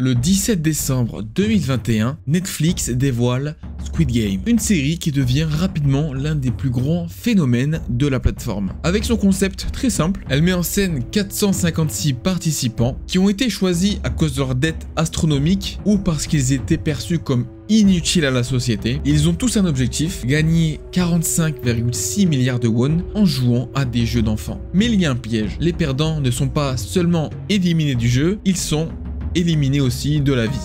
Le 17 décembre 2021, Netflix dévoile Squid Game, une série qui devient rapidement l'un des plus grands phénomènes de la plateforme. Avec son concept très simple, elle met en scène 456 participants qui ont été choisis à cause de leur dette astronomique ou parce qu'ils étaient perçus comme inutiles à la société. Ils ont tous un objectif, gagner 45,6 milliards de won en jouant à des jeux d'enfants. Mais il y a un piège, les perdants ne sont pas seulement éliminés du jeu, ils sont éliminés aussi de la vie.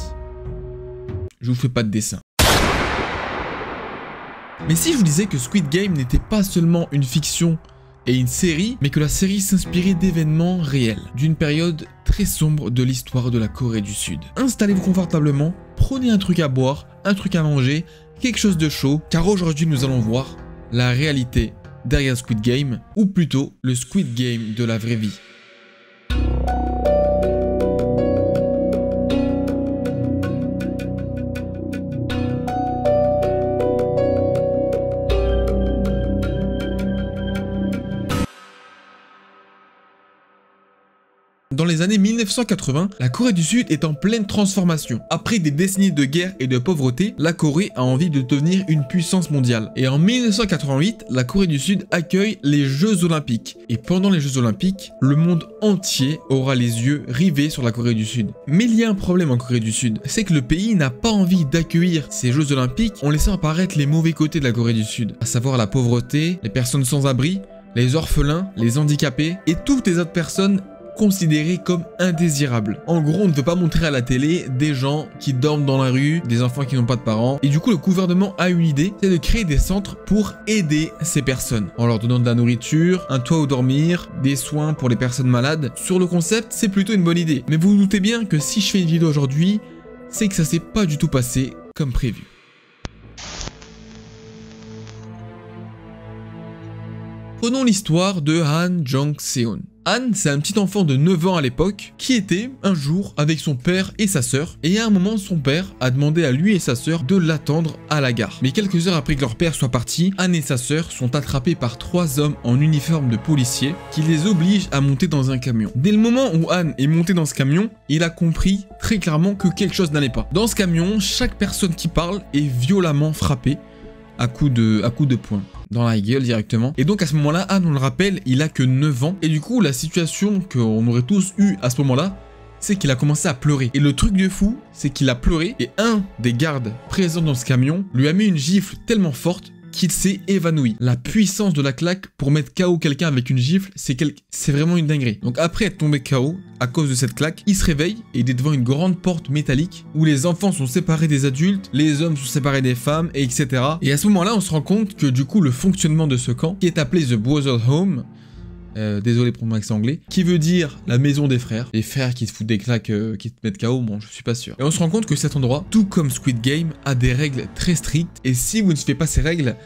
Je vous fais pas de dessin. Mais si je vous disais que Squid Game n'était pas seulement une fiction et une série, mais que la série s'inspirait d'événements réels, d'une période très sombre de l'histoire de la Corée du Sud. Installez-vous confortablement, prenez un truc à boire, un truc à manger, quelque chose de chaud, car aujourd'hui nous allons voir la réalité derrière Squid Game, ou plutôt le Squid Game de la vraie vie. Dans les années 1980, la Corée du Sud est en pleine transformation. Après des décennies de guerre et de pauvreté, la Corée a envie de devenir une puissance mondiale. Et en 1988, la Corée du Sud accueille les Jeux Olympiques. Et pendant les Jeux Olympiques, le monde entier aura les yeux rivés sur la Corée du Sud. Mais il y a un problème en Corée du Sud, c'est que le pays n'a pas envie d'accueillir ces Jeux Olympiques en laissant apparaître les mauvais côtés de la Corée du Sud, à savoir la pauvreté, les personnes sans abri, les orphelins, les handicapés et toutes les autres personnes considérés comme indésirables. En gros, on ne veut pas montrer à la télé des gens qui dorment dans la rue, des enfants qui n'ont pas de parents. Et du coup, le gouvernement a une idée, c'est de créer des centres pour aider ces personnes, en leur donnant de la nourriture, un toit où dormir, des soins pour les personnes malades. Sur le concept, c'est plutôt une bonne idée. Mais vous vous doutez bien que si je fais une vidéo aujourd'hui, c'est que ça s'est pas du tout passé comme prévu. Prenons l'histoire de Han Jong-seon. Han, c'est un petit enfant de 9 ans à l'époque, qui était un jour avec son père et sa sœur, et à un moment son père a demandé à lui et sa sœur de l'attendre à la gare. Mais quelques heures après que leur père soit parti, Han et sa sœur sont attrapés par 3 hommes en uniforme de policier qui les obligent à monter dans un camion. Dès le moment où Han est monté dans ce camion, il a compris très clairement que quelque chose n'allait pas. Dans ce camion, chaque personne qui parle est violemment frappée à coups de poing. Dans la gueule directement. Et donc à ce moment-là, Han, on le rappelle, il a que 9 ans. Et du coup, la situation qu'on aurait tous eu à ce moment-là, c'est qu'il a commencé à pleurer. Et le truc de fou, c'est qu'il a pleuré et un des gardes présents dans ce camion lui a mis une gifle tellement forte qu'il s'est évanoui. La puissance de la claque pour mettre KO quelqu'un avec une gifle, c'est vraiment une dinguerie. Donc après être tombé KO à cause de cette claque, il se réveille et il est devant une grande porte métallique où les enfants sont séparés des adultes, les hommes sont séparés des femmes, et etc. Et à ce moment-là, on se rend compte que du coup, le fonctionnement de ce camp, qui est appelé The Brothers Home, désolé pour mon accent anglais, qui veut dire la maison des frères. Les frères qui te foutent des claques, qui te mettent KO, bon, je suis pas sûr. Et on se rend compte que cet endroit, tout comme Squid Game, a des règles très strictes. Et si vous ne suivez pas ces règles,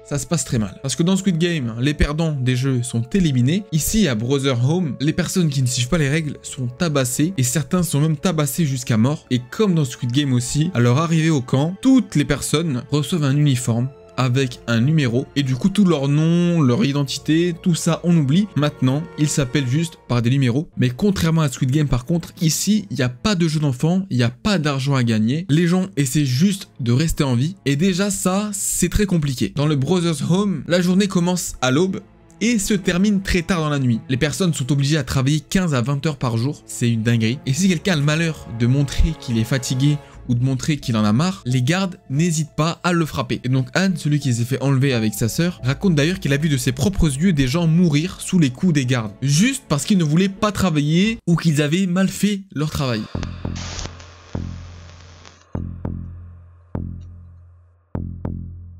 ça se passe très mal. Parce que dans Squid Game, les perdants des jeux sont éliminés. Ici, à Brother Home, les personnes qui ne suivent pas les règles sont tabassées. Et certains sont même tabassés jusqu'à mort. Et comme dans Squid Game aussi, à leur arrivée au camp, toutes les personnes reçoivent un uniforme avec un numéro, et du coup tout leur nom, leur identité, tout ça on oublie. Maintenant, ils s'appellent juste par des numéros. Mais contrairement à Squid Game par contre, ici, il n'y a pas de jeu d'enfant, il n'y a pas d'argent à gagner. Les gens essaient juste de rester en vie, et déjà ça, c'est très compliqué. Dans le Brothers Home, la journée commence à l'aube et se termine très tard dans la nuit. Les personnes sont obligées à travailler 15 à 20 heures par jour, c'est une dinguerie. Et si quelqu'un a le malheur de montrer qu'il est fatigué ou de montrer qu'il en a marre, les gardes n'hésitent pas à le frapper. Et donc Han, celui qui s'est fait enlever avec sa sœur, raconte d'ailleurs qu'il a vu de ses propres yeux des gens mourir sous les coups des gardes, juste parce qu'ils ne voulaient pas travailler ou qu'ils avaient mal fait leur travail.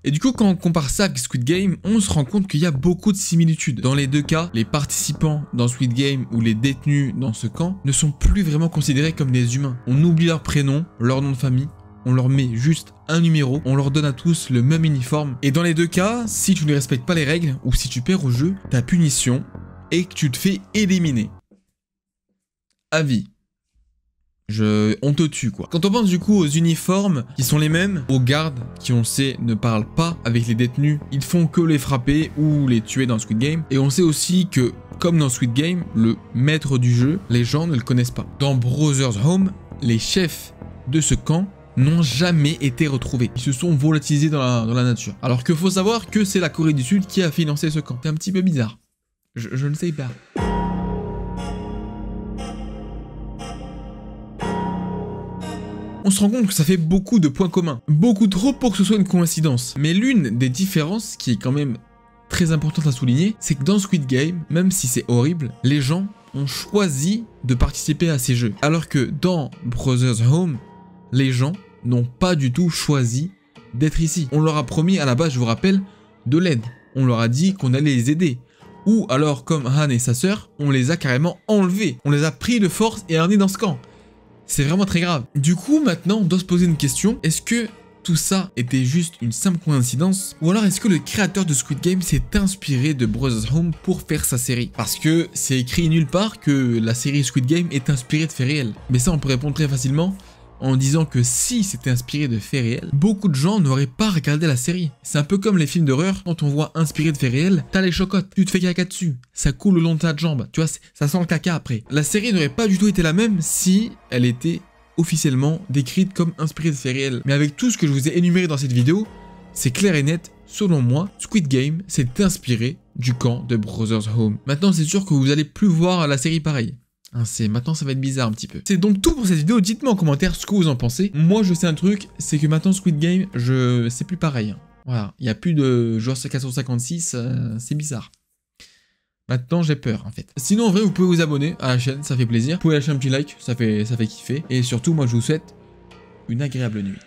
Et du coup, quand on compare ça avec Squid Game, on se rend compte qu'il y a beaucoup de similitudes. Dans les deux cas, les participants dans Squid Game ou les détenus dans ce camp ne sont plus vraiment considérés comme des humains. On oublie leur prénom, leur nom de famille, on leur met juste un numéro, on leur donne à tous le même uniforme. Et dans les deux cas, si tu ne respectes pas les règles ou si tu perds au jeu, ta punition est que tu te fais éliminer. À vie. On te tue quoi. Quand on pense du coup aux uniformes qui sont les mêmes, aux gardes qui on sait ne parlent pas avec les détenus, ils font que les frapper ou les tuer dans Squid Game. Et on sait aussi que, comme dans Squid Game, le maître du jeu, les gens ne le connaissent pas. Dans Brothers Home, les chefs de ce camp n'ont jamais été retrouvés. Ils se sont volatilisés dans la nature. Alors qu'il faut savoir que c'est la Corée du Sud qui a financé ce camp. C'est un petit peu bizarre. Je ne sais pas. On se rend compte que ça fait beaucoup de points communs. Beaucoup trop pour que ce soit une coïncidence. Mais l'une des différences qui est quand même très importante à souligner, c'est que dans Squid Game, même si c'est horrible, les gens ont choisi de participer à ces jeux. Alors que dans Brothers Home, les gens n'ont pas du tout choisi d'être ici. On leur a promis à la base, je vous rappelle, de l'aide. On leur a dit qu'on allait les aider. Ou alors, comme Han et sa sœur, on les a carrément enlevés. On les a pris de force et emmenés dans ce camp. C'est vraiment très grave. Du coup, maintenant, on doit se poser une question. Est-ce que tout ça était juste une simple coïncidence? Ou alors est-ce que le créateur de Squid Game s'est inspiré de Brothers Home pour faire sa série? Parce que c'est écrit nulle part que la série Squid Game est inspirée de faits réels. Mais ça, on peut répondre très facilement en disant que si c'était inspiré de faits réels, beaucoup de gens n'auraient pas regardé la série. C'est un peu comme les films d'horreur, quand on voit inspiré de faits réels, t'as les chocottes, tu te fais caca dessus, ça coule le long de ta jambe, tu vois, ça sent le caca après. La série n'aurait pas du tout été la même si elle était officiellement décrite comme inspirée de faits réels. Mais avec tout ce que je vous ai énuméré dans cette vidéo, c'est clair et net, selon moi, Squid Game s'est inspiré du camp de Brothers Home. Maintenant, c'est sûr que vous allez plus voir la série pareille. Maintenant ça va être bizarre un petit peu. C'est donc tout pour cette vidéo, dites-moi en commentaire ce que vous en pensez. Moi je sais un truc, c'est que maintenant Squid Game, c'est plus pareil. Voilà, il n'y a plus de joueurs 456, c'est bizarre. Maintenant j'ai peur en fait. Sinon en vrai vous pouvez vous abonner à la chaîne, ça fait plaisir. Vous pouvez lâcher un petit like, ça fait kiffer. Et surtout moi je vous souhaite une agréable nuit.